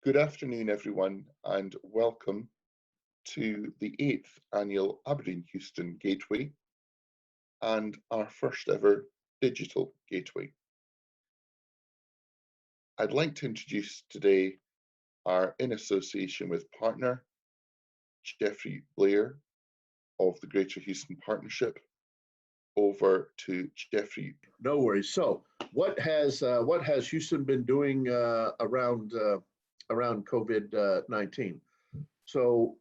Good afternoon, everyone, and welcome to the 8th annual Aberdeen-Houston Gateway and our first ever digital gateway. I'd like to introduce today our in association with partner, Jeffrey Blair of the Greater Houston Partnership. Over to Jeffrey. No worries. So what has Houston been doing around COVID-19? So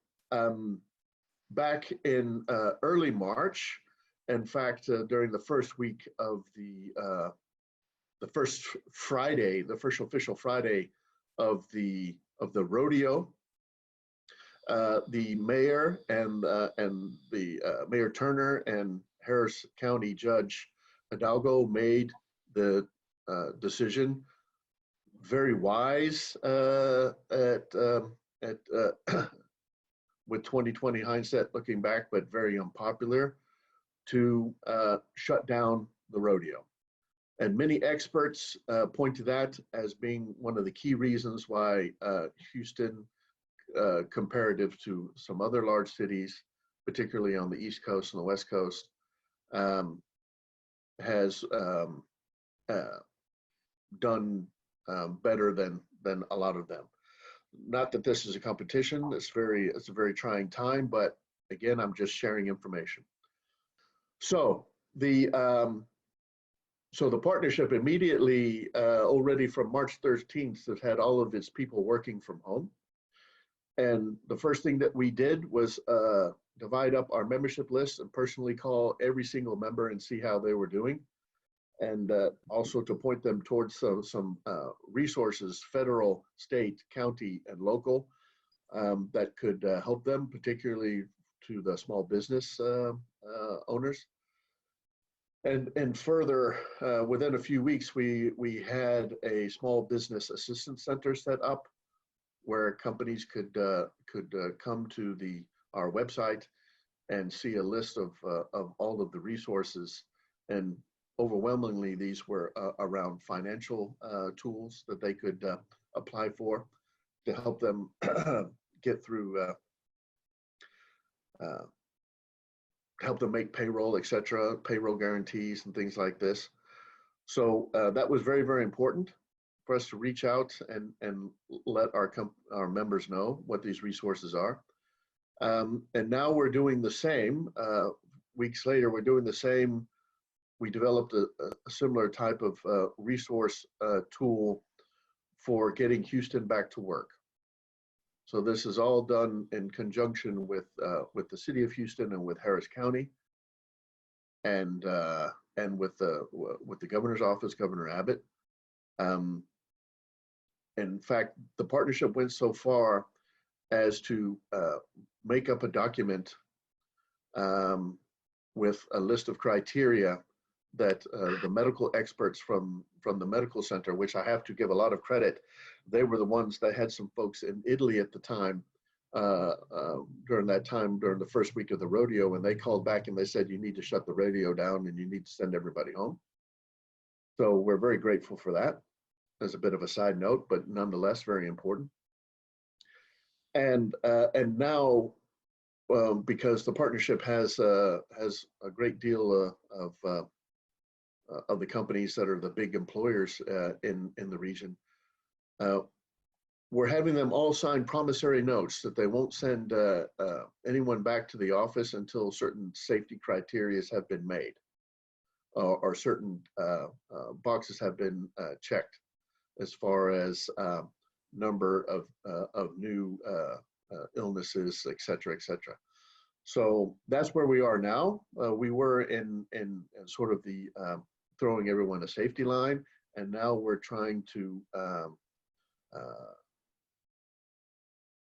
back in early March, in fact, during the first week of the first Friday, the first official Friday of the rodeo, the mayor and the Mayor Turner and Harris County Judge Hidalgo made the decision, very wise with 2020 hindsight looking back, but very unpopular, to shut down the rodeo. And many experts point to that as being one of the key reasons why Houston, comparative to some other large cities, particularly on the East Coast and the West Coast, has done better than a lot of them. Not that this is a competition. It's a very trying time, but again, I'm just sharing information. So the partnership immediately, already from March 13th, has had all of its people working from home. And the first thing that we did was divide up our membership list and personally call every single member and see how they were doing. And also to point them towards some resources, federal, state, county, and local, that could help them, particularly to the small business owners. And further, within a few weeks, we had a small business assistance center set up where companies could come to our website and see a list of all of the resources. And overwhelmingly, these were around financial tools that they could apply for to help them get through, help them make payroll, etc., payroll guarantees and things like this. So that was very, very important for us to reach out and let our members know what these resources are. And now we're doing the same. Weeks later, we're doing the same. We developed a similar type of resource tool for getting Houston back to work. So this is all done in conjunction with the city of Houston and with Harris County, and with the governor's office, Governor Abbott. In fact, the partnership went so far as to make up a document with a list of criteria that the medical experts from the medical center, which I have to give a lot of credit, they were the ones that had some folks in Italy at the time, during the first week of the rodeo, and they called back and they said, you need to shut the rodeo down and you need to send everybody home. So we're very grateful for that, as a bit of a side note, but nonetheless very important. And now, because the partnership has a great deal of the companies that are the big employers in the region, we're having them all sign promissory notes that they won't send anyone back to the office until certain safety criteria have been made, or certain boxes have been checked as far as number of new illnesses, et cetera, et cetera. So that's where we are now. We were in sort of the throwing everyone a safety line, and now we're trying to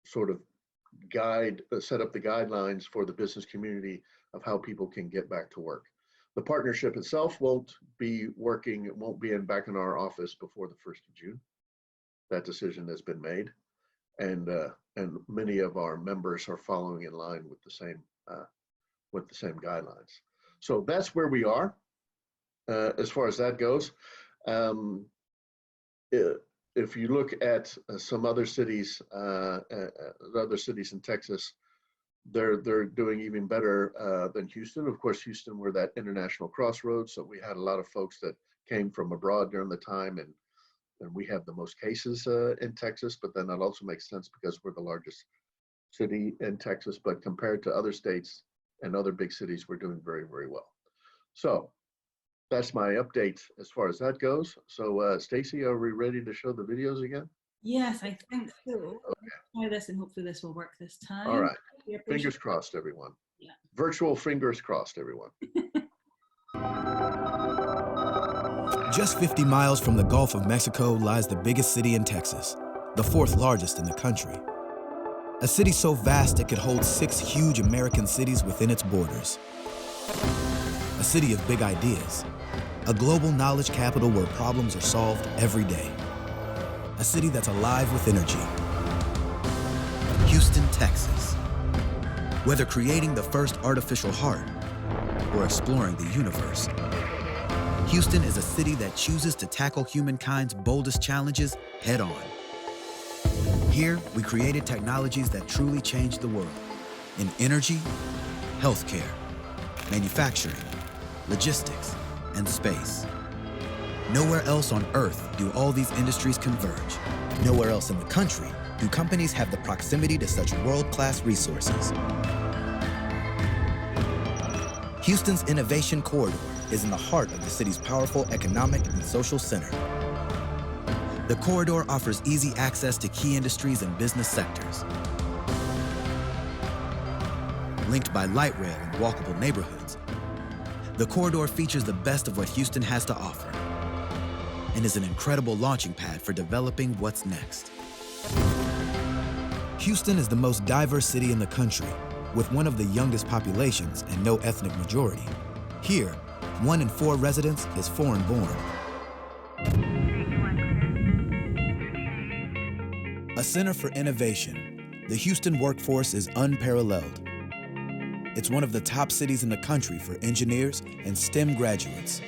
sort of set up the guidelines for the business community of how people can get back to work. The partnership itself won't be working, it won't be back in our office before the 1st of June. That decision has been made, and many of our members are following in line with the same guidelines. So that's where we are as far as that goes. if you look at some other cities, in Texas, they're doing even better than Houston. Of course, Houston, we're that international crossroads, so we had a lot of folks that came from abroad during the time, and we have the most cases in Texas. But then that also makes sense because we're the largest city in Texas. But compared to other states and other big cities, we're doing very, very well. So that's my update as far as that goes. So Stacy, are we ready to show the videos again? Yes, I think so. Okay. Try this and hopefully this will work this time. All right. Fingers crossed, everyone. Yeah. Virtual fingers crossed, everyone. Just 50 miles from the Gulf of Mexico lies the biggest city in Texas, the fourth largest in the country. A city so vast it could hold 6 huge American cities within its borders. A city of big ideas, a global knowledge capital where problems are solved every day. A city that's alive with energy. Houston, Texas. Whether creating the first artificial heart or exploring the universe, Houston is a city that chooses to tackle humankind's boldest challenges head on. Here, we created technologies that truly changed the world in energy, healthcare, manufacturing, logistics, and space. Nowhere else on Earth do all these industries converge. Nowhere else in the country do companies have the proximity to such world-class resources. Houston's Innovation Corridor is in the heart of the city's powerful economic and social center. The corridor offers easy access to key industries and business sectors. Linked by light rail and walkable neighborhoods, the corridor features the best of what Houston has to offer and is an incredible launching pad for developing what's next. Houston is the most diverse city in the country, with one of the youngest populations and no ethnic majority. Here, 1 in 4 residents is foreign-born. A center for innovation, the Houston workforce is unparalleled. It's one of the top cities in the country for engineers and STEM graduates.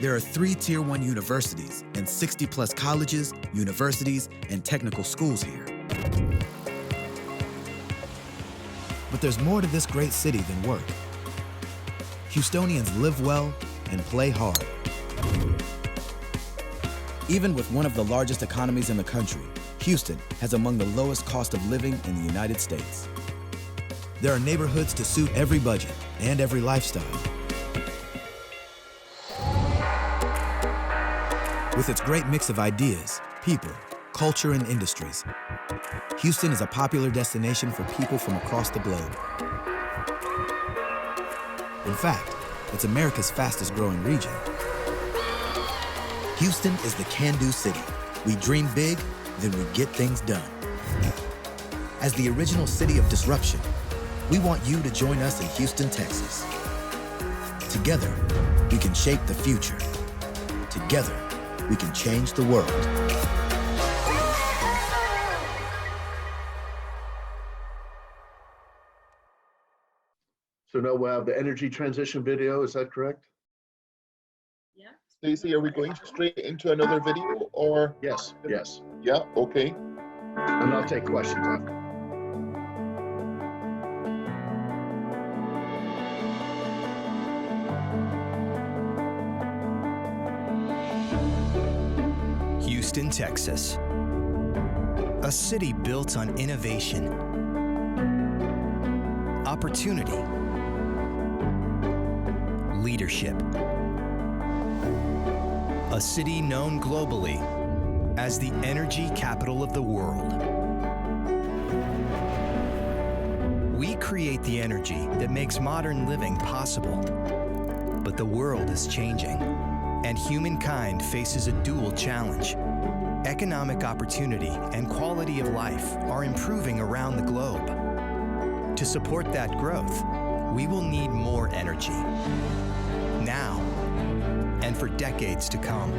There are 3 Tier 1 universities and 60-plus colleges, universities, and technical schools here. But there's more to this great city than work. Houstonians live well and play hard. Even with one of the largest economies in the country, Houston has among the lowest cost of living in the United States. There are neighborhoods to suit every budget and every lifestyle. With its great mix of ideas, people, culture, and industries, Houston is a popular destination for people from across the globe. In fact, it's America's fastest growing region. Houston is the can-do city. We dream big, then we get things done. As the original city of disruption, we want you to join us in Houston, Texas. Together, we can shape the future. Together, we can change the world. So now we'll have the energy transition video, is that correct? Yeah. Stacey, are we going straight into another video or? Yes, yes. Yeah, okay. And I'll take questions after. Houston, Texas. A city built on innovation, opportunity, leadership. A city known globally as the energy capital of the world. We create the energy that makes modern living possible. But the world is changing, and humankind faces a dual challenge. Economic opportunity and quality of life are improving around the globe. To support that growth, we will need more energy, now and for decades to come.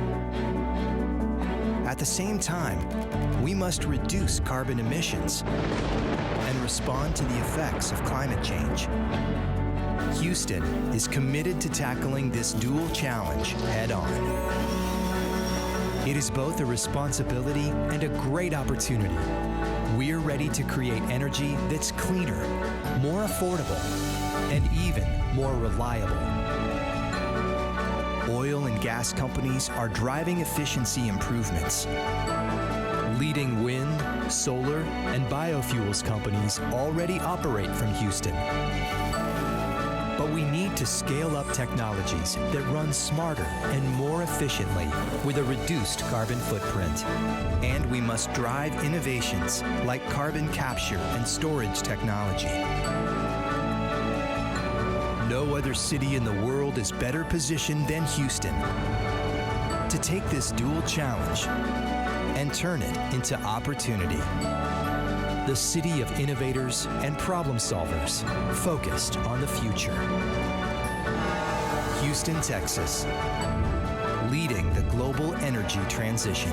At the same time, we must reduce carbon emissions and respond to the effects of climate change. Houston is committed to tackling this dual challenge head-on. It is both a responsibility and a great opportunity. We're ready to create energy that's cleaner, more affordable, and even more reliable. Oil and gas companies are driving efficiency improvements. Leading wind, solar, and biofuels companies already operate from Houston. But we need to scale up technologies that run smarter and more efficiently with a reduced carbon footprint. And we must drive innovations like carbon capture and storage technology. No other city in the world is better positioned than Houston to take this dual challenge and turn it into opportunity. The city of innovators and problem solvers focused on the future. Houston, Texas, leading the global energy transition.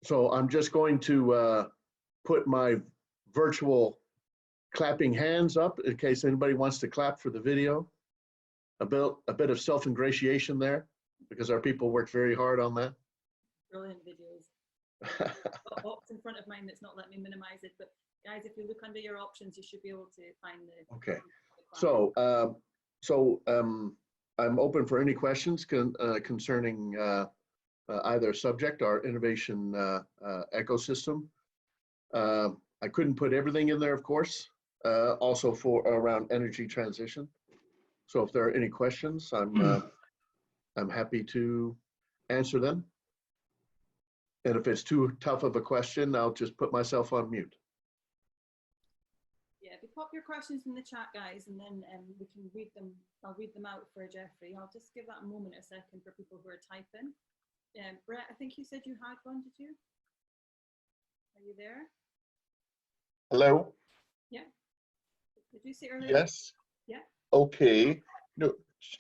So I'm just going to put my virtual clapping hands up in case anybody wants to clap for the video. A bit of self-ingratiation there because our people worked very hard on that. Brilliant videos. I've got a box in front of mine that's not letting me minimize it, but guys, if you look under your options, you should be able to find the. Okay. So I'm open for any questions concerning either subject or innovation ecosystem. I couldn't put everything in there, of course, also for around energy transition. So if there are any questions, I'm happy to answer them. And if it's too tough of a question, I'll just put myself on mute. Yeah, if you pop your questions in the chat, guys, and then we can read them. I'll read them out for Jeffrey. I'll just give that a moment, a second, for people who are typing. Brett, I think you said you had one, did you? Are you there? Hello? Yeah. Did you say earlier? Yes. Yeah. Okay. No,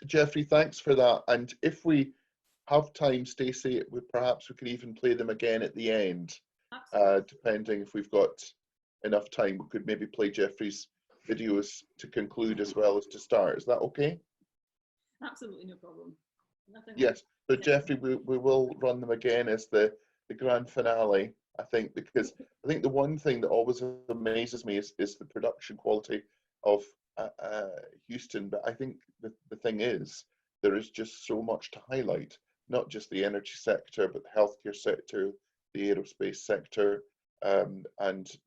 Jeffrey, thanks for that. And if we have time, Stacey, perhaps we could even play them again at the end, depending if we've got enough time. We could maybe play Jeffrey's videos to conclude as well as to start. Is that okay? Absolutely no problem. Nothing. Yes, but Jeffrey, we will run them again as the grand finale, I think, because I think the one thing that always amazes me is the production quality of Houston. But I think the thing is, there is just so much to highlight, not just the energy sector, but the healthcare sector, the aerospace sector, and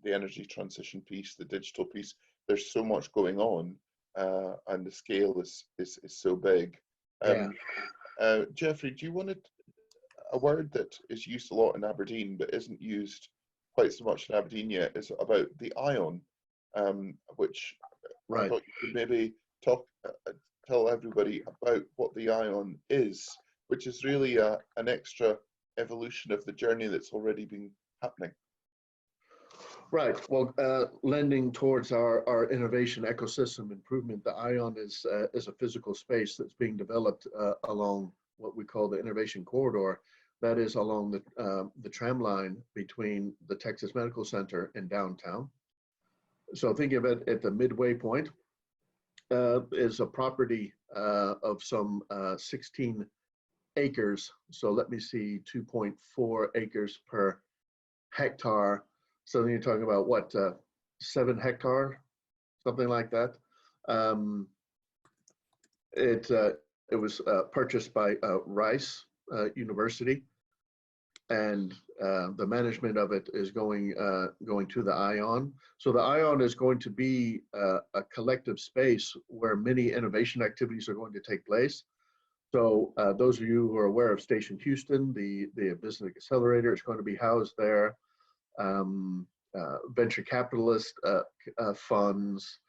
the energy transition piece, the digital piece. There's so much going on, and the scale is so big. Jeffrey, do you want a word that is used a lot in Aberdeen but isn't used quite so much in Aberdeen yet, is about the ion, which I thought you could maybe tell everybody about what the ion is, which is really an extra evolution of the journey that's already been happening. Right. Well, lending towards our innovation ecosystem improvement, the ion is a physical space that's being developed along what we call the innovation corridor. That is along the tram line between the Texas Medical Center and downtown. So think of it at the midway point. Is a property of some 16 acres. So let me see, 2.4 acres per hectare. So then you're talking about what, 7 hectare, something like that. It was purchased by Rice University, and the management of it is going to the ion. So the ion is going to be a collective space where many innovation activities are going to take place. So those of you who are aware of Station Houston, the business accelerator is going to be housed there. Venture capitalist funds.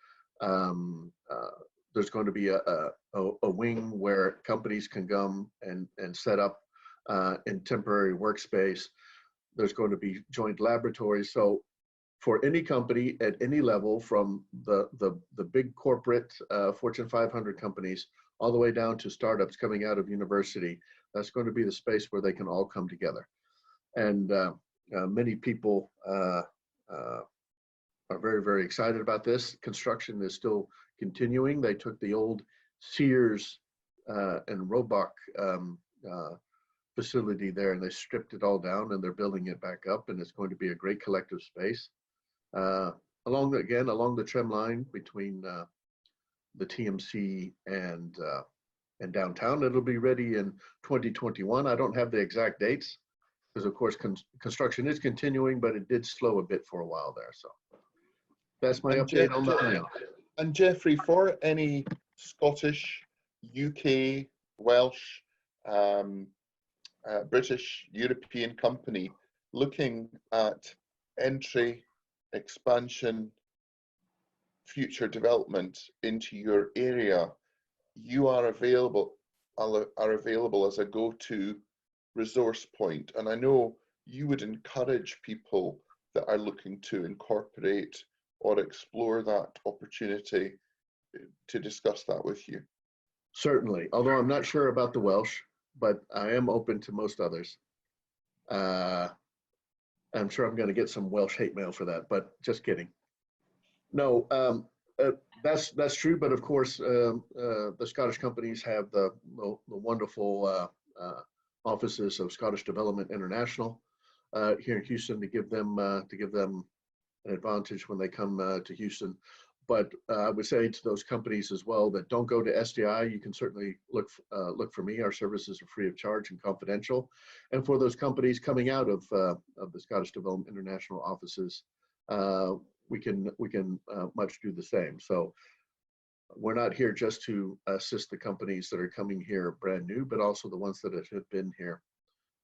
There's going to be a wing where companies can come and set up in temporary workspace. There's going to be joint laboratories. So for any company at any level, from the big corporate Fortune 500 companies all the way down to startups coming out of university, that's going to be the space where they can all come together. And many people are very, very excited about this. Construction is still continuing. They took the old Sears and Roebuck facility there, and they stripped it all down and they're building it back up, and it's going to be a great collective space. Along the trim line between the TMC and downtown. It'll be ready in 2021. I don't have the exact dates because, of course, construction is continuing, but it did slow a bit for a while there. So that's my update on the IAM. And Jeffrey, for any Scottish, UK, Welsh, British, European company looking at entry, expansion, future development into your area, you are available as a go-to resource point. And I know you would encourage people that are looking to incorporate or explore that opportunity to discuss that with you. Certainly, although I'm not sure about the Welsh, but I am open to most others. I'm sure I'm going to get some Welsh hate mail for that, but just kidding. No, that's true. But of course, the Scottish companies have the wonderful offices of Scottish Development International here in Houston to give them an advantage when they come to Houston. But I would say to those companies as well that don't go to SDI, you can certainly look for me. Our services are free of charge and confidential. And for those companies coming out of the Scottish Development International offices, we can much do the same. So we're not here just to assist the companies that are coming here brand new, but also the ones that have been here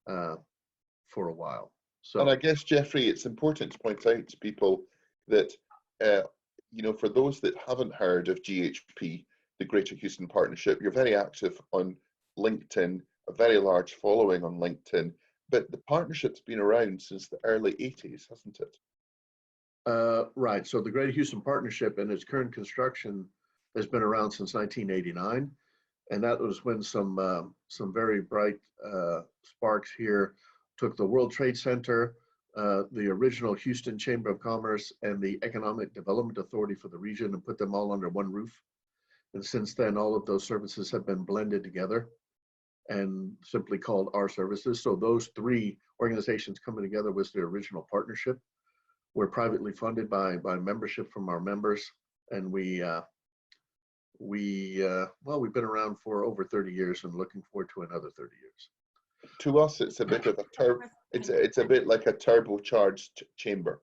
for a while. So, and I guess, Jeffrey, it's important to point out to people that for those that haven't heard of GHP, the Greater Houston Partnership, you're very active on LinkedIn, a very large following on LinkedIn, but the partnership's been around since the early 80s, hasn't it? Right. So the Greater Houston Partnership and its current construction has been around since 1989, and that was when some very bright sparks here took the World Trade Center, the original Houston Chamber of Commerce, and the Economic Development Authority for the region, and put them all under one roof. And since then, all of those services have been blended together and simply called our services. So those three organizations coming together was the original partnership. We're privately funded by membership from our members, and we've been around for over 30 years and looking forward to another 30 years. To us, it's a bit of a it's a bit like a turbocharged chamber.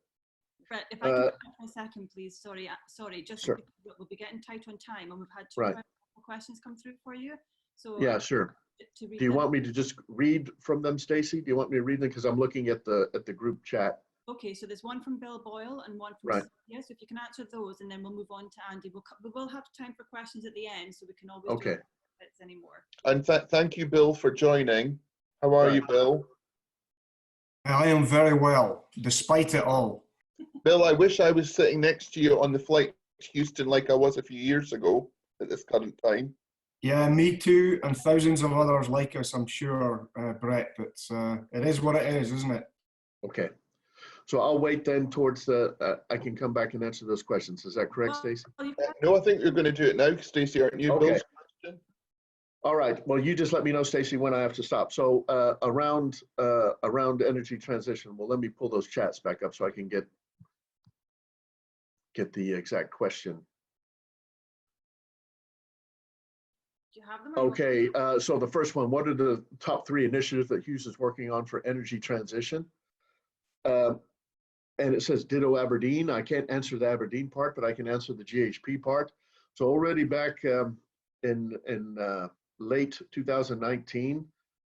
Brett, if I can for a second, please. Sorry, just sure. We'll be getting tight on time, and we've had two questions come through for you. So yeah, sure. Do you want me to just read from them, Stacy? Do you want me to read them? Because I'm looking at the group chat. Okay, so there's one from Bill Boyle and one from Cynthia. So if you can answer those, and then we'll move on to Andy. We will have time for questions at the end, so we can always do bits anymore. And thank you, Bill, for joining. How are you, Bill? I am very well, despite it all. Bill, I wish I was sitting next to you on the flight to Houston like I was a few years ago at this current time. Yeah, me too, and thousands of others like us, I'm sure, Brett. But it is what it is, isn't it? Okay. So I'll wait then towards I can come back and answer those questions. Is that correct, Stacey? No, I think you're going to do it now, Stacey, aren't you? Okay. Bill's question? All right. Well, you just let me know, Stacey, when I have to stop. So around energy transition, well, let me pull those chats back up so I can get the exact question. Do you have them? Okay. So the first one, what are the top 3 initiatives that Hughes is working on for energy transition? And it says ditto Aberdeen. I can't answer the Aberdeen part, but I can answer the GHP part. So already back in late 2019,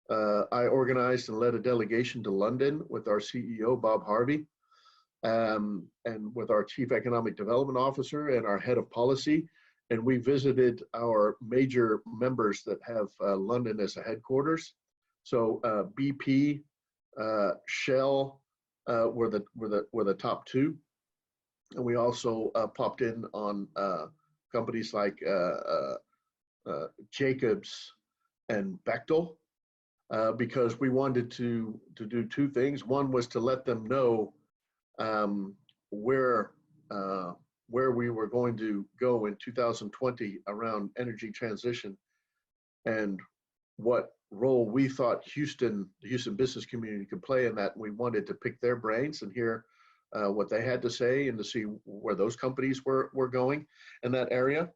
I organized and led a delegation to London with our CEO, Bob Harvey, and with our Chief Economic Development Officer and our Head of Policy. And we visited our major members that have London as a headquarters. So BP, Shell, were the top 2, and we also popped in on companies like Jacobs and Bechtel because we wanted to do 2 things. One was to let them know where we were going to go in 2020 around energy transition, and what role we thought the Houston business community could play in that. We wanted to pick their brains and hear what they had to say and to see where those companies were going in that area.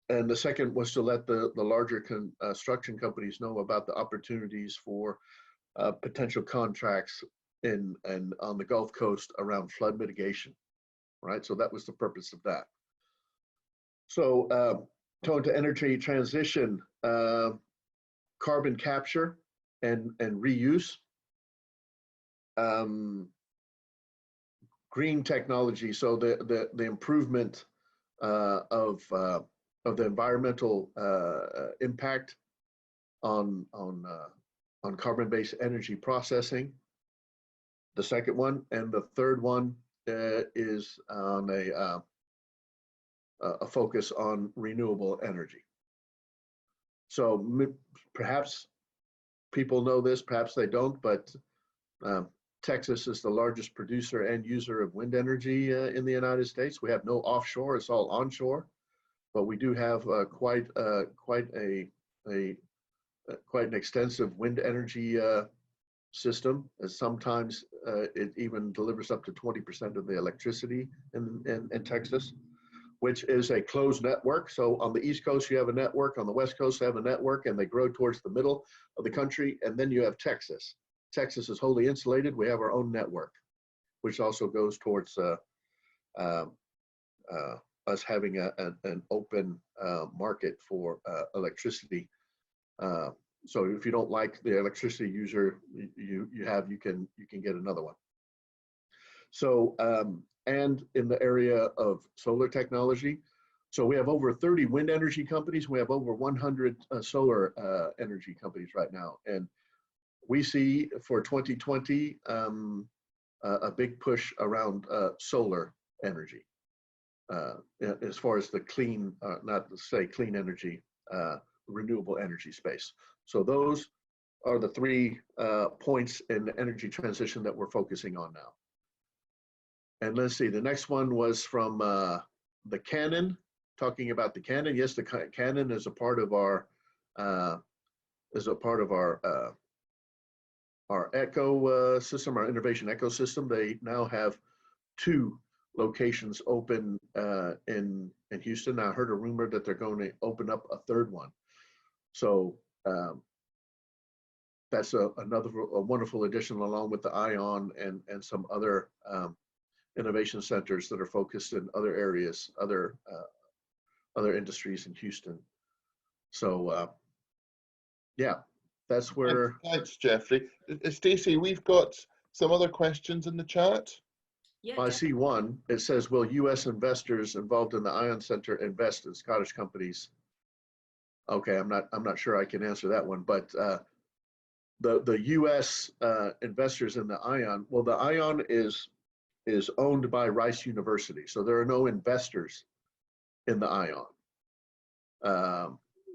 And the second was to let the larger construction companies know about the opportunities for potential contracts and on the Gulf Coast around flood mitigation, right? So that was the purpose of that. So towing to energy transition, carbon capture and reuse, green technology. So the improvement of the environmental impact on carbon-based energy processing. The second one, and the third one is on a focus on renewable energy. So perhaps people know this, perhaps they don't, but Texas is the largest producer and user of wind energy in the United States. We have no offshore; it's all onshore. But we do have quite an extensive wind energy system. As sometimes it even delivers up to 20% of the electricity in Texas, which is a closed network. So on the East Coast, you have a network. On the West Coast, you have a network, and they grow towards the middle of the country. And then you have Texas. Texas is wholly insulated. We have our own network, which also goes towards us having an open market for electricity. So if you don't like the electricity user you can get another one. So and in the area of solar technology, so we have over 30 wind energy companies. We have over 100 solar energy companies right now, and we see for 2020 a big push around solar energy. As far as the clean, not to say clean energy, renewable energy space. So those are the 3 points in the energy transition that we're focusing on now. And let's see, the next one was from the Canon, talking about the Canon. Yes, the Canon is a part of our ecosystem, our innovation ecosystem. They now have 2 locations open in Houston. I heard a rumor that they're going to open up a 3rd one. So that's a wonderful addition, along with the ION and some other innovation centers that are focused in other areas, other industries in Houston. So yeah, that's where. Thanks, Jeffrey. Stacey, we've got some other questions in the chat. Yeah, I see one. It says, will U.S. investors involved in the ION Center invest in Scottish companies? Okay, I'm not sure I can answer that one, but the U.S. investors in the ION, well, the ION is owned by Rice University, so there are no investors in the ION.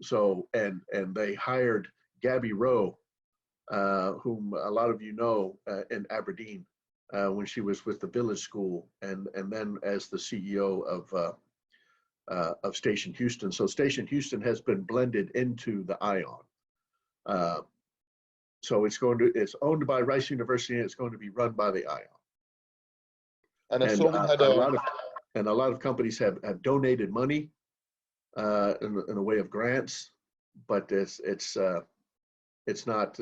So and they hired Gabby Rowe, whom a lot of you know, in Aberdeen, when she was with the Village School, and then as the CEO of Station Houston. So Station Houston has been blended into the ION. So it's owned by Rice University, and it's going to be run by the ION. And a lot of companies have donated money in a way of grants, but it's not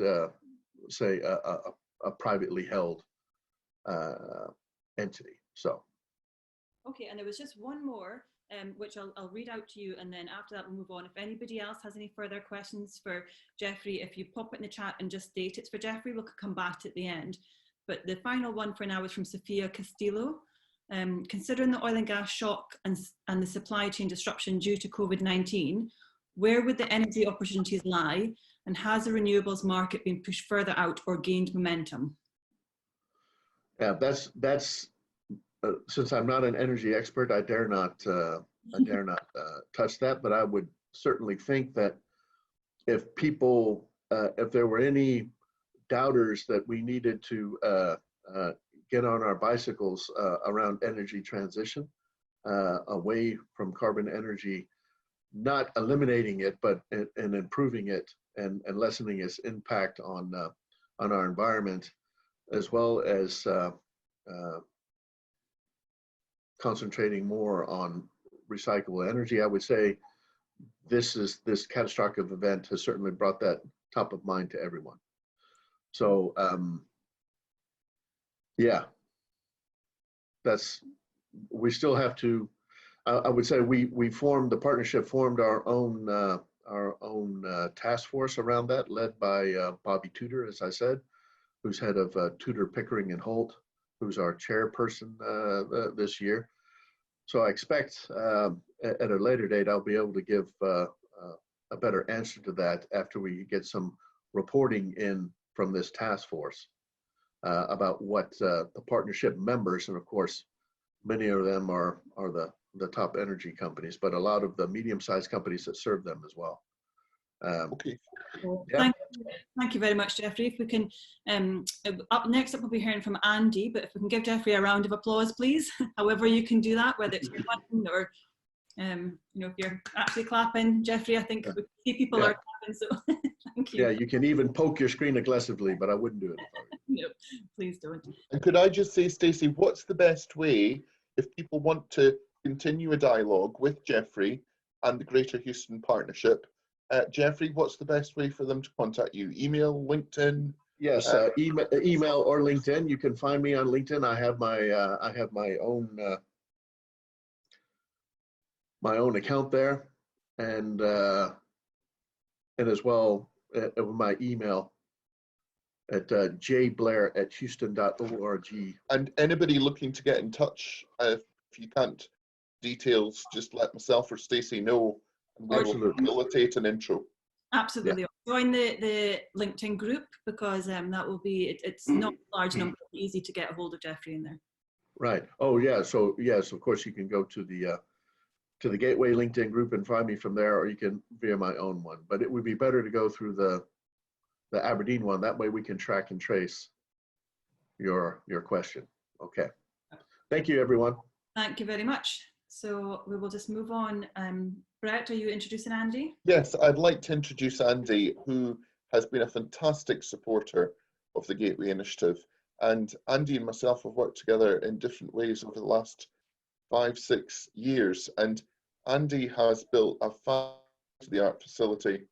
say a privately held entity. So okay, and there was just one more, which I'll read out to you, and then after that we'll move on. If anybody else has any further questions for Jeffrey, if you pop it in the chat and just state it's for Jeffrey, we'll come back at the end. But the final one for now is from Sophia Castillo. Considering the oil and gas shock and the supply chain disruption due to COVID-19, where would the energy opportunities lie, and has the renewables market been pushed further out or gained momentum? Yeah, that's since I'm not an energy expert, I dare not touch that. But I would certainly think that if people, if there were any doubters that we needed to get on our bicycles around energy transition, away from carbon energy, not eliminating it, but and improving it and lessening its impact on our environment, as well as concentrating more on recyclable energy. I would say this catastrophic event has certainly brought that top of mind to everyone. So yeah, we still have to. I would say we formed our own task force around that, led by Bobby Tudor, as I said, who's head of Tudor, Pickering and Holt, who's our chairperson this year. So I expect at a later date I'll be able to give a better answer to that after we get some reporting in from this task force about what the partnership members, and of course many of them are the top energy companies, but a lot of the medium-sized companies that serve them as well. Okay. Yeah. Thank you very much, Jeffrey. If we can, next up we'll be hearing from Andy, but if we can give Jeffrey a round of applause, please. However you can do that, whether it's your button or, you know, if you're actually clapping, Jeffrey, I think we see people are clapping, so thank you. Yeah, you can even poke your screen aggressively, but I wouldn't do it. No, please don't. And could I just say, Stacey, what's the best way if people want to continue a dialogue with Jeffrey and the Greater Houston Partnership? Jeffrey, what's the best way for them to contact you? Email, LinkedIn? Yes, email or LinkedIn. You can find me on LinkedIn. I have my own account there, and as well my email at jblair@houston.org. And anybody looking to get in touch, if you can't details, just let myself or Stacey know, and we will facilitate an intro. Absolutely. Yeah. Join the LinkedIn group, because that will be, it's not a large number, easy to get a hold of Jeffrey in there. Right. Oh yeah. So yes, of course you can go to the Gateway LinkedIn group and find me from there, or you can via my own one. But it would be better to go through the Aberdeen one. That way we can track and trace your question. Okay. Thank you, everyone. Thank you very much. So we will just move on. Brett, are you introducing Andy? Yes, I'd like to introduce Andy, who has been a fantastic supporter of the Gateway Initiative. And Andy and myself have worked together in different ways over the last 5-6 years. And Andy has built a state-of-the-art facility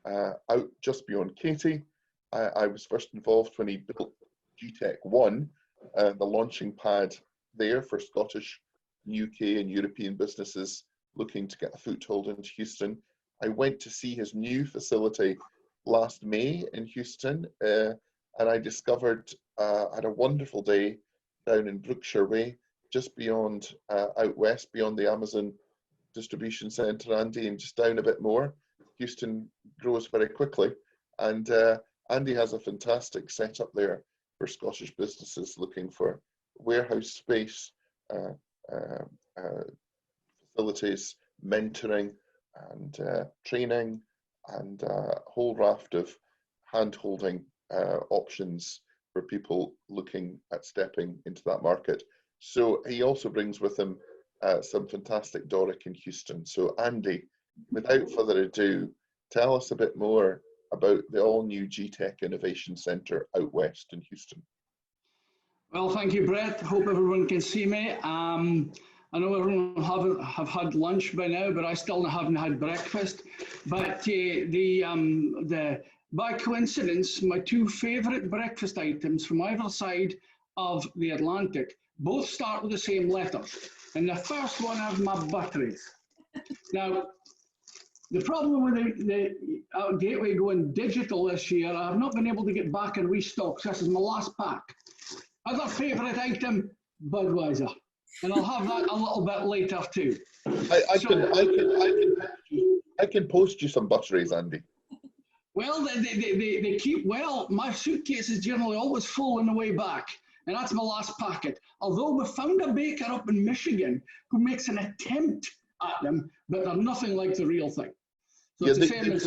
out just beyond Katy. I was first involved when he built GTEC 1, the launching pad there for Scottish, UK and European businesses looking to get a foothold into Houston. I went to see his new facility last May in Houston, and I discovered I had a wonderful day down in Brookshire Way, just beyond out west, beyond the Amazon distribution centre, Andy, and just down a bit more. Houston grows very quickly, and Andy has a fantastic setup there for Scottish businesses looking for warehouse space, facilities, mentoring and training, and a whole raft of hand-holding options for people looking at stepping into that market. So he also brings with him some fantastic Doric in Houston. So Andy, without further ado, tell us a bit more about the all-new GTEC Innovation Centre out west in Houston. Well, thank you, Brett. Hope everyone can see me. I know everyone have had lunch by now, but I still haven't had breakfast. But by coincidence, my two favourite breakfast items from either side of the Atlantic both start with the same letter. And the first one has my butteries. Now, the problem with the Gateway going digital this year, I have not been able to get back and restock. So this is my last pack. Other favourite item, Budweiser. And I'll have that a little bit later too. I can post you some butteries, Andy. Well, they keep, well, my suitcase is generally always full on the way back. And that's my last packet. Although we found a baker up in Michigan who makes an attempt at them, but they're nothing like the real thing. So yeah, it's the same as,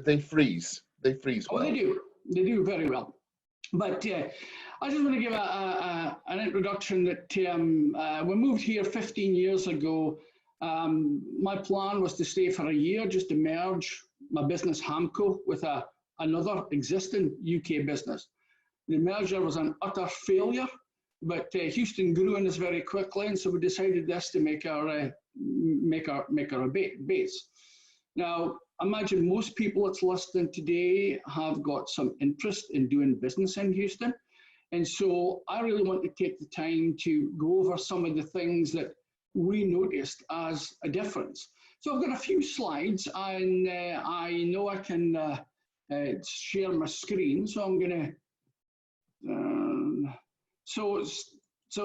they freeze. They freeze well. Oh, they do. They do very well. But I just want to give an introduction that we moved here 15 years ago My plan was to stay for a year, just to merge my business Hamco with another existing UK business. The merger was an utter failure, but Houston grew in us very quickly, and so we decided this to make our base. Now, imagine most people that's listening today have got some interest in doing business in Houston, and so I really want to take the time to go over some of the things that we noticed as a difference. So I've got a few slides, and I know I can share my screen, so I'm going to. So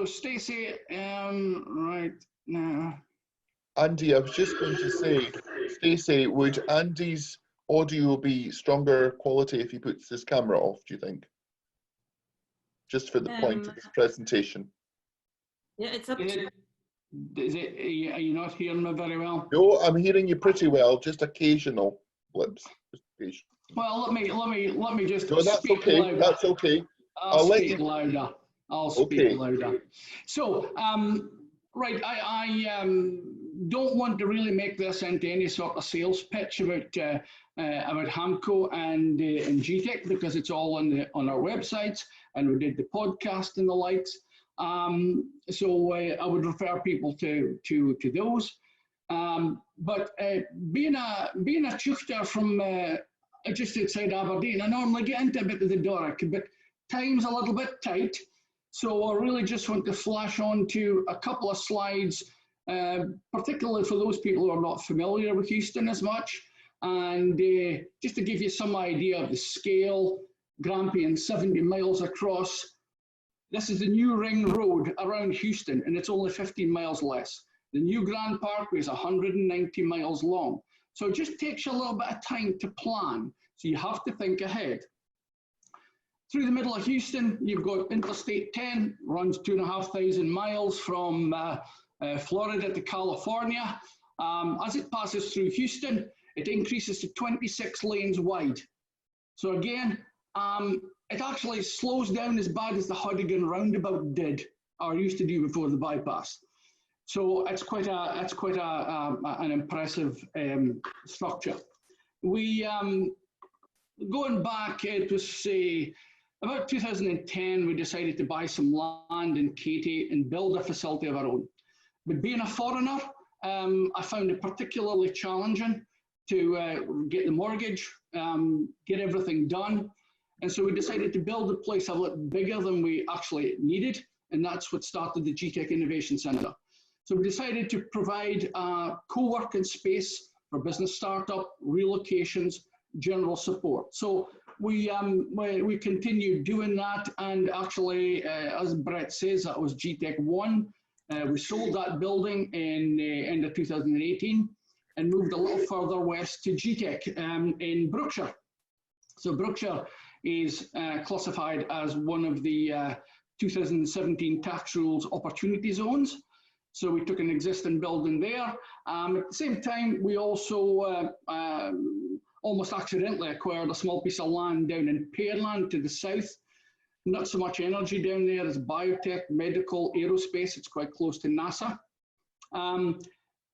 Stacey, right now. Andy, I was just going to say, Stacey, would Andy's audio be stronger quality if he puts his camera off, do you think? Just for the point of his presentation. Yeah, it's up to Are you not hearing me very well? No, I'm hearing you pretty well, just occasional blips. Just occasional. Well, let me just No, that's speak okay, louder. that's okay. I'll let speak you... louder. I'll speak okay. louder. So, right, I don't want to really make this into any sort of sales pitch about Hamco and GTEC, because it's all on our websites, and we did the podcast and the likes. So I would refer people to those. But being a chuchter from just outside Aberdeen, I normally get into a bit of the Doric, but time's a little bit tight. So I really just want to flash on to a couple of slides, particularly for those people who are not familiar with Houston as much, and just to give you some idea of the scale. Grampian 70 miles across. This is the new ring road around Houston, and it's only 15 miles less. The new Grand Parkway is 190 miles long. So it just takes you a little bit of time to plan. So you have to think ahead. Through the middle of Houston, you've got Interstate 10, runs 2,500 miles from Florida to California. As it passes through Houston, it increases to 26 lanes wide. So again, it actually slows down as bad as the Huddigan roundabout did, or used to do before the bypass. So it's quite an impressive structure. We going back, it was about 2010, we decided to buy some land in Katy and build a facility of our own. But being a foreigner, I found it particularly challenging to get the mortgage, get everything done. And so we decided to build a place a little bigger than we actually needed. And that's what started the GTEC Innovation Centre. So we decided to provide a co-working space for business startup, relocations, general support. So we continued doing that. And actually, as Brett says, that was GTEC 1. We sold that building in the end of 2018 and moved a little further west to GTEC in Brookshire. So Brookshire is classified as one of the 2017 tax rules opportunity zones. So we took an existing building there. At the same time, we also almost accidentally acquired a small piece of land down in Pearland to the south. Not so much energy down there as biotech, medical, aerospace. It's quite close to NASA.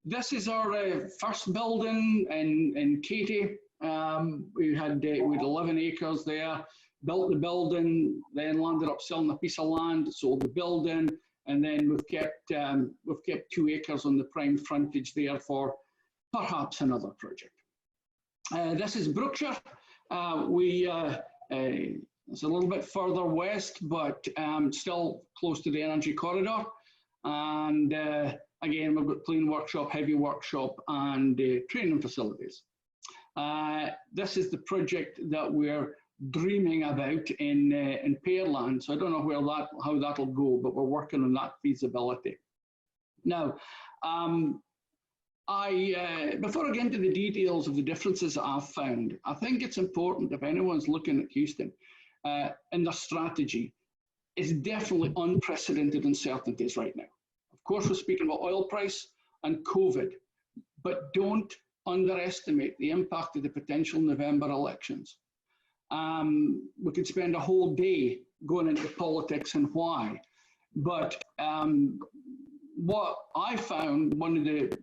This is our first building in Katy. We had 11 acres there, built the building, then landed up selling a piece of land, sold the building, and then we've kept 2 acres on the prime frontage there for perhaps another project. This is Brookshire. It's a little bit further west, but still close to the energy corridor. And again, we've got clean workshop, heavy workshop, and training facilities. This is the project that we're dreaming about in Pearland. So I don't know how that'll go, but we're working on that feasibility. Now, before I get into the details of the differences that I've found, I think it's important, if anyone's looking at Houston, in their strategy, it's definitely unprecedented uncertainties right now. Of course, we're speaking about oil price and COVID, but don't underestimate the impact of the potential November elections. We could spend a whole day going into politics and why, but what I found one of the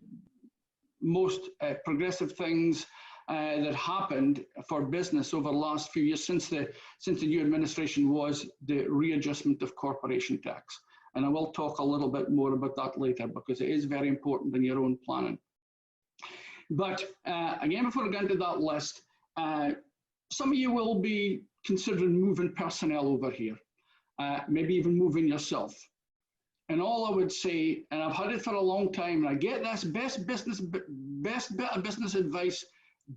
most progressive things that happened for business over the last few years since the new administration was the readjustment of corporation tax. And I will talk a little bit more about that later because it is very important in your own planning. But again, before I get into that list, some of you will be considering moving personnel over here, maybe even moving yourself. And all I would say, and I've had it for a long time, and I get this best bit of business advice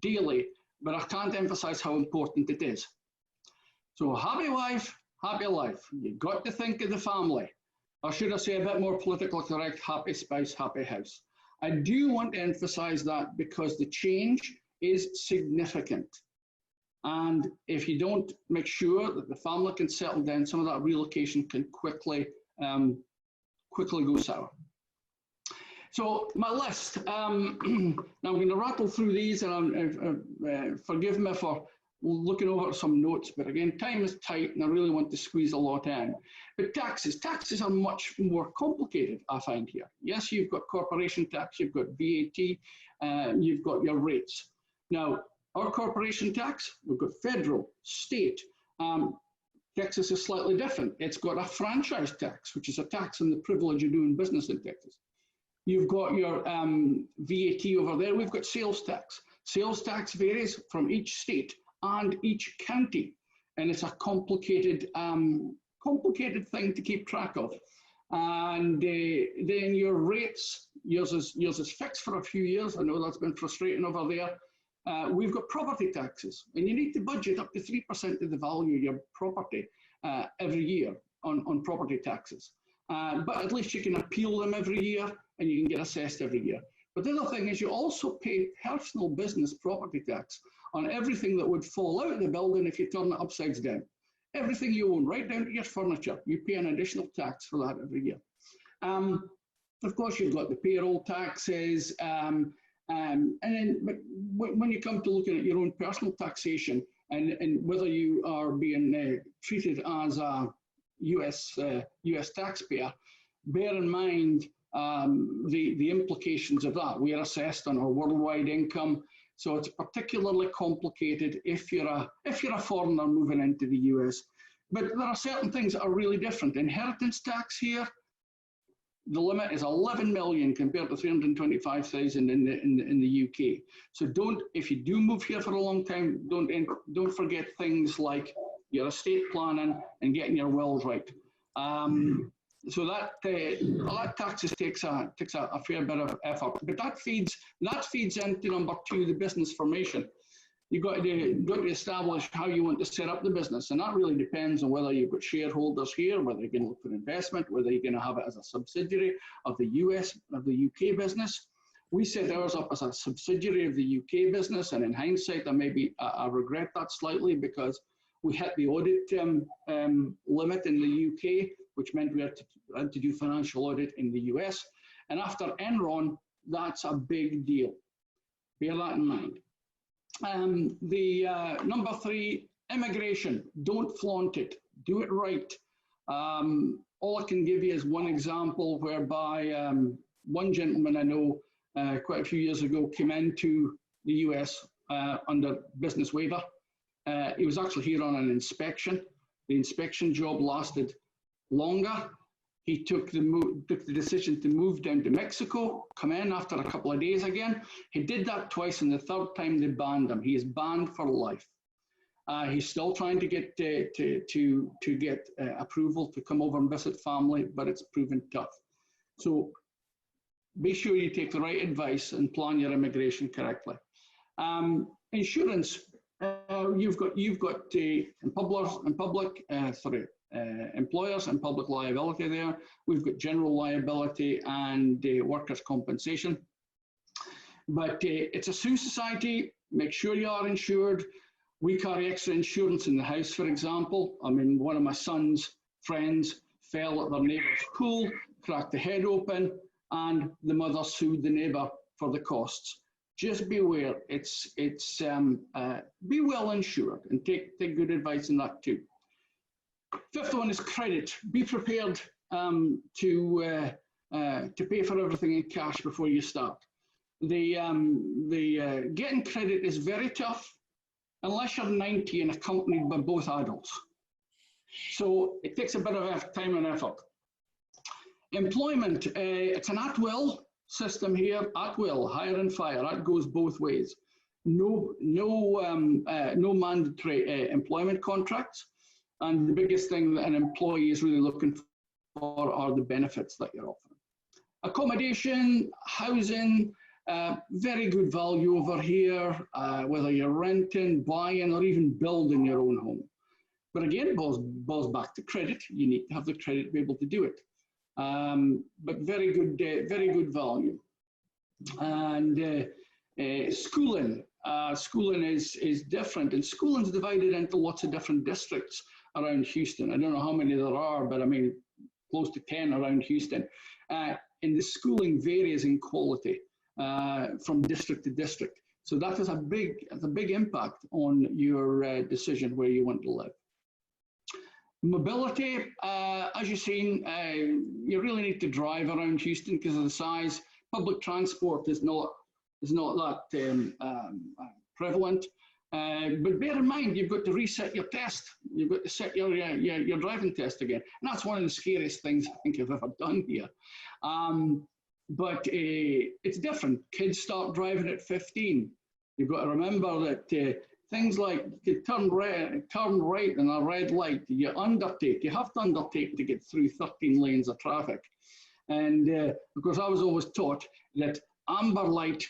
daily, but I can't emphasize how important it is. So happy wife, happy life. You've got to think of the family. Or should I say a bit more politically correct, happy spouse, happy house. I do want to emphasize that because the change is significant. And if you don't make sure that the family can settle down, some of that relocation can quickly go sour. So my list, now I'm going to rattle through these, and forgive me for looking over some notes, but again, time is tight and I really want to squeeze a lot in. But taxes are much more complicated, I find here. Yes, you've got corporation tax, you've got VAT, you've got your rates. Now, our corporation tax, we've got federal, state. Texas is slightly different. It's got a franchise tax, which is a tax on the privilege of doing business in Texas. You've got your VAT over there. We've got sales tax. Sales tax varies from each state and each county, and it's a complicated thing to keep track of. And then your rates, yours is fixed for a few years. I know that's been frustrating over there. We've got property taxes, and you need to budget up to 3% of the value of your property every year on property taxes. But at least you can appeal them every year, and you can get assessed every year. But the other thing is you also pay personal business property tax on everything that would fall out of the building if you turn it upside down. Everything you own, right down to your furniture, you pay an additional tax for that every year. Of course, you've got the payroll taxes, and then when you come to looking at your own personal taxation and whether you are being treated as a US taxpayer, bear in mind the implications of that. We are assessed on our worldwide income, so it's particularly complicated if you're a foreigner moving into the US. But there are certain things that are really different. Inheritance tax here, the limit is 11 million compared to 325,000 in the UK. So if you do move here for a long time, don't forget things like your estate planning and getting your wills right. So that taxes takes a fair bit of effort, but that feeds into number two, the business formation. You've got to establish how you want to set up the business, and that really depends on whether you've got shareholders here, whether you're going to look for investment, whether you're going to have it as a subsidiary of the UK business. We set ours up as a subsidiary of the UK business, and in hindsight, I regret that slightly because we hit the audit limit in the UK, which meant we had to do financial audit in the US. And after Enron, that's a big deal. Bear that in mind. Number three, immigration. Don't flaunt it. Do it right. All I can give you is one example whereby one gentleman I know quite a few years ago came into the US under business waiver. He was actually here on an inspection. The inspection job lasted longer. He took the decision to move down to Mexico, come in after a couple of days again. He did that twice, and the third time they banned him. He is banned for life. He's still trying to get approval to come over and visit family, but it's proven tough. So be sure you take the right advice and plan your immigration correctly. Insurance. You've got employers and public liability there. We've got general liability and workers' compensation. But it's a Sioux society. Make sure you are insured. We carry extra insurance in the house, for example. I mean, one of my son's friends fell at their neighbour's pool, cracked the head open, and the mother sued the neighbour for the costs. Just be aware, be well insured and take good advice in that too. Fifth one is credit. Be prepared to pay for everything in cash before you start. getting credit is very tough unless you're 90 and accompanied by both adults. So it takes a bit of time and effort. Employment, it's an at-will system here, at-will, hire and fire, that goes both ways. No mandatory employment contracts. And the biggest thing that an employee is really looking for are the benefits that you're offering. Accommodation, housing, very good value over here, whether you're renting, buying, or even building your own home. But again, it boils back to credit. You need to have the credit to be able to do it. But very good value. And schooling. Schooling is different, and schooling is divided into lots of different districts around Houston. I don't know how many there are, but I mean, close to 10 around Houston. And the schooling varies in quality from district to district. So that has a big impact on your decision where you want to live. Mobility, as you've seen, you really need to drive around Houston because of the size. Public transport is not that prevalent. But bear in mind, you've got to reset your test. You've got to set your driving test again. And that's one of the scariest things I think I've ever done here. But it's different. Kids start driving at 15. You've got to remember that things like you turn right in a red light, you have to undertake to get through 13 lanes of traffic. And of course, I was always taught that amber light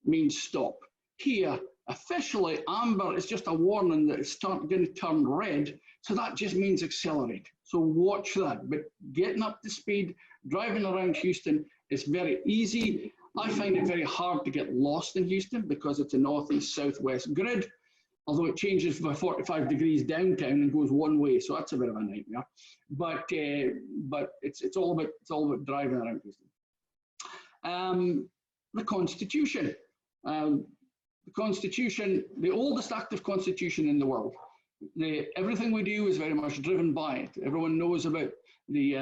means stop. Here, officially, amber is just a warning that it's going to turn red, so that just means accelerate. So watch that. But getting up to speed, driving around Houston is very easy. I find it very hard to get lost in Houston because it's a northeast southwest grid, although it changes by 45 degrees downtown and goes one way, so that's a bit of a nightmare. But it's all about driving around Houston. The Constitution. The Constitution, the oldest active constitution in the world. Everything we do is very much driven by it. Everyone knows about the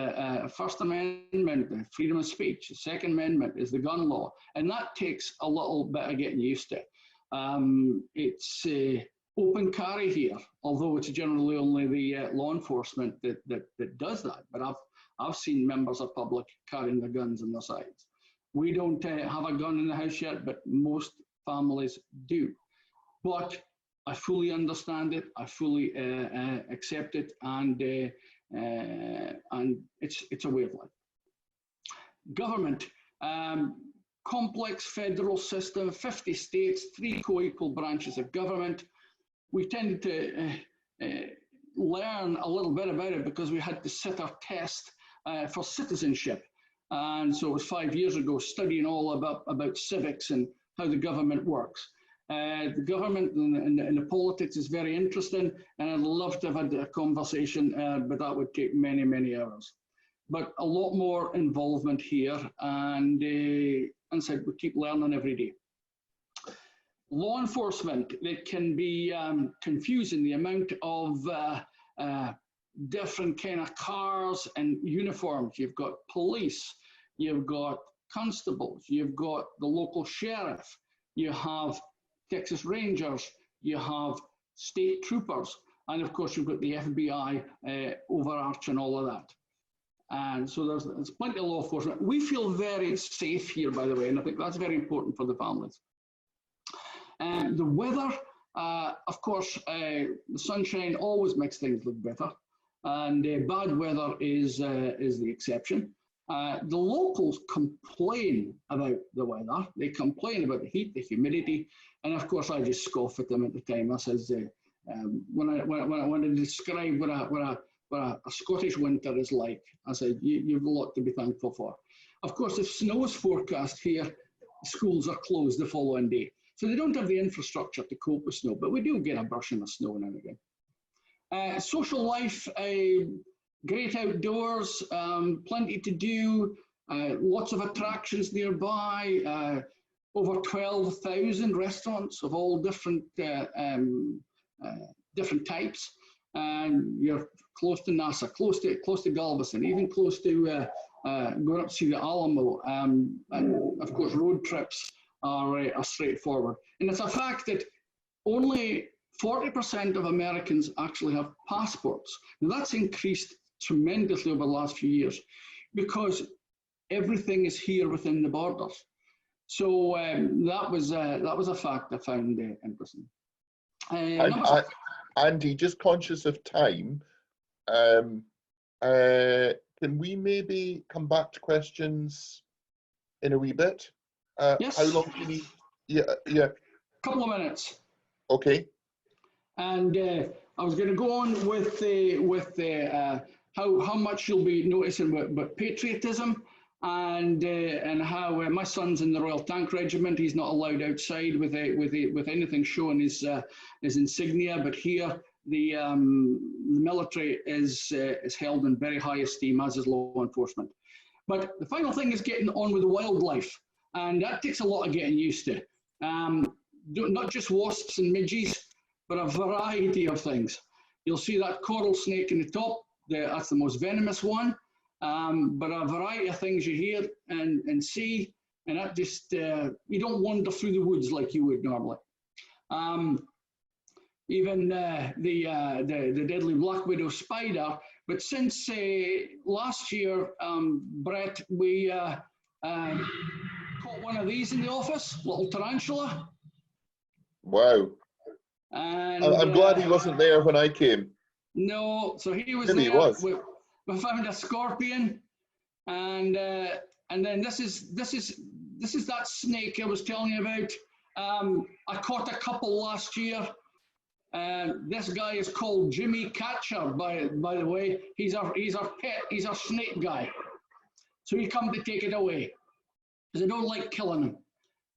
First Amendment, the freedom of speech. The Second Amendment is the gun law, and that takes a little bit of getting used to. It's open carry here, although it's generally only the law enforcement that does that. But I've seen members of public carrying their guns on their sides. We don't have a gun in the house yet, but most families do. But I fully understand it. I fully accept it, and it's a way of life. Government, complex federal system, 50 states, 3 co-equal branches of government. We tended to learn a little bit about it because we had to sit our test for citizenship. And so it was 5 years ago, studying all about civics and how the government works. The government and the politics is very interesting, and I'd love to have had a conversation, but that would take many, many hours. But a lot more involvement here, and said we keep learning every day. Law enforcement, it can be confusing, the amount of different kind of cars and uniforms. You've got police, you've got constables, you've got the local sheriff, you have Texas Rangers, you have state troopers, and of course you've got the FBI overarching all of that. And so there's plenty of law enforcement. We feel very safe here, by the way, and I think that's very important for the families. The weather, of course, the sunshine always makes things look better, and bad weather is the exception. The locals complain about the weather. They complain about the heat, the humidity, and of course I just scoff at them at the time. I says, when I describe what a Scottish winter is like, I said, you've a lot to be thankful for. Of course, if snow is forecast here, schools are closed the following day. So they don't have the infrastructure to cope with snow, but we do get a brushing of snow now and again. Social life, great outdoors, plenty to do, lots of attractions nearby, over 12,000 restaurants of all different types. And you're close to NASA, close to Galveston, even close to going up to see the Alamo, and of course road trips are straightforward. And it's a fact that only 40% of Americans actually have passports. Now that's increased tremendously over the last few years because everything is here within the borders. So that was a fact I found interesting. Andy, just conscious of time, can we maybe come back to questions in a wee bit? Yes. How long do you need? Yeah. Couple of minutes. Okay. And I was going to go on with how much you'll be noticing about patriotism and how my son's in the Royal Tank Regiment. He's not allowed outside with anything showing his insignia, but here the military is held in very high esteem, as is law enforcement. But the final thing is getting on with the wildlife, and that takes a lot of getting used to. Not just wasps and midges, but a variety of things. You'll see that coral snake in the top, that's the most venomous one, but a variety of things you hear and see, and that just, you don't wander through the woods like you would normally. Even the deadly black widow spider, but since last year, Brett, we caught one of these in the office, little tarantula. Wow. And I'm glad he wasn't there when I came. No, so he was Maybe there. he was. We found a scorpion, and then this is that snake I was telling you about. I caught a couple last year. This guy is called Jimmy Catcher, by the way. He's our pet. He's our snake guy. So he come to take it away because I don't like killing him.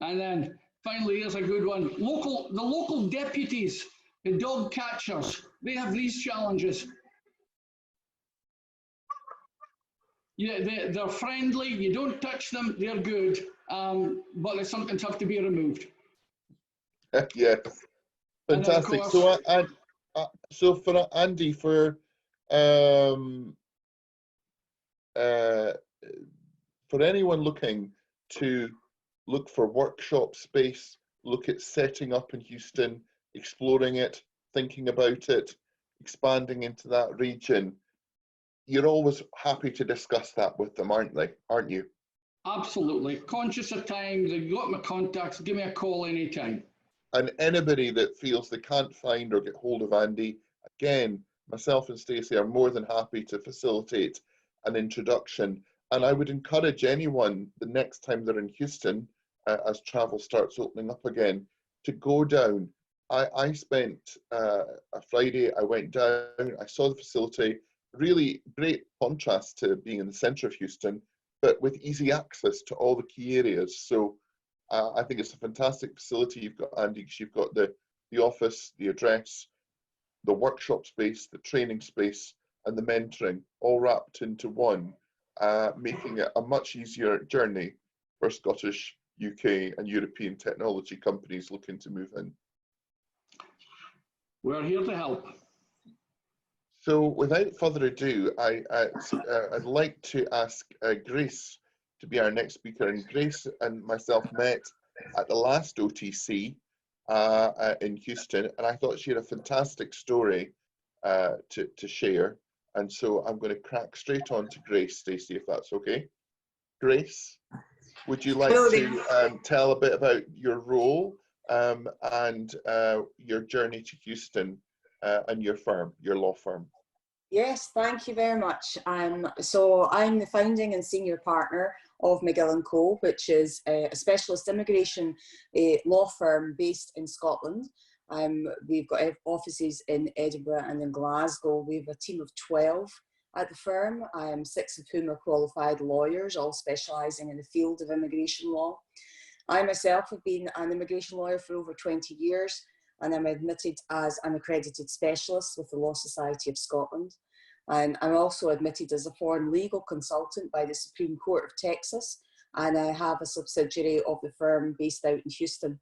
And then finally, here's a good one. The local deputies, the dog catchers, they have these challenges. Yeah, they're friendly. You don't touch them. They're good, but they sometimes have to be removed. Yes. Fantastic. Course, So for Andy, for anyone looking to look for workshop space, look at setting up in Houston, exploring it, thinking about it, expanding into that region, you're always happy to discuss that with them, aren't you? Absolutely. Conscious of time, they've got my contacts, give me a call anytime. And anybody that feels they can't find or get hold of Andy, again, myself and Stacey are more than happy to facilitate an introduction. And I would encourage anyone the next time they're in Houston, as travel starts opening up again, to go down. I spent a Friday, I went down, I saw the facility, really great contrast to being in the center of Houston, but with easy access to all the key areas. So I think it's a fantastic facility you've got, Andy, because you've got the office, the address, the workshop space, the training space, and the mentoring all wrapped into one, making it a much easier journey for Scottish, UK, and European technology companies looking to move in. We're here to help. So without further ado, I'd like to ask Grace to be our next speaker. And Grace and myself met at the last OTC in Houston, and I thought she had a fantastic story to share. And so I'm going to crack straight on to Grace, Stacey, if that's okay. Grace, would you like to tell a bit about your role and your journey to Houston and your firm, your law firm? Yes, thank you very much. So I'm the founding and senior partner of McGill & Co, which is a specialist immigration law firm based in Scotland. We've got offices in Edinburgh and in Glasgow. We have a team of 12 at the firm, 6 of whom are qualified lawyers, all specialising in the field of immigration law. I myself have been an immigration lawyer for over 20 years, and I'm admitted as an accredited specialist with the Law Society of Scotland. And I'm also admitted as a foreign legal consultant by the Supreme Court of Texas, and I have a subsidiary of the firm based out in Houston.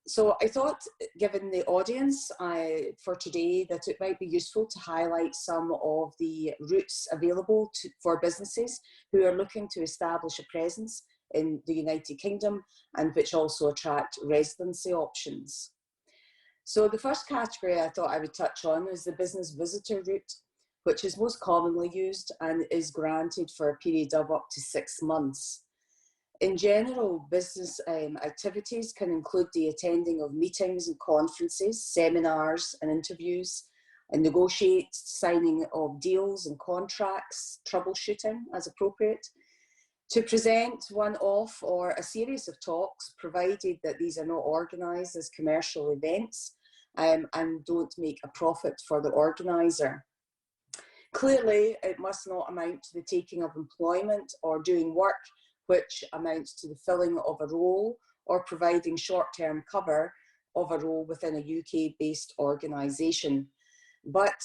So I thought, given the audience for today, that it might be useful to highlight some of the routes available for businesses who are looking to establish a presence in the United Kingdom and which also attract residency options. So the first category I thought I would touch on is the business visitor route, which is most commonly used and is granted for a period of up to 6 months. In general, business activities can include the attending of meetings and conferences, seminars and interviews, and negotiate signing of deals and contracts, troubleshooting as appropriate, to present one-off or a series of talks, provided that these are not organised as commercial events and don't make a profit for the organiser. Clearly, it must not amount to the taking of employment or doing work which amounts to the filling of a role or providing short-term cover of a role within a UK-based organisation. But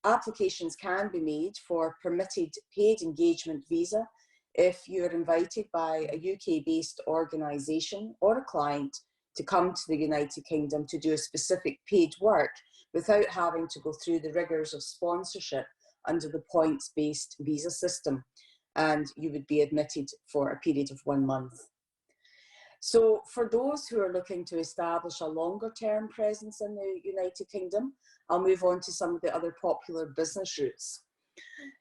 applications can be made for permitted paid engagement visa if you're invited by a UK-based organisation or a client to come to the United Kingdom to do a specific paid work without having to go through the rigours of sponsorship under the points-based visa system, and you would be admitted for a period of 1 month. So for those who are looking to establish a longer term presence in the United Kingdom, I'll move on to some of the other popular business routes.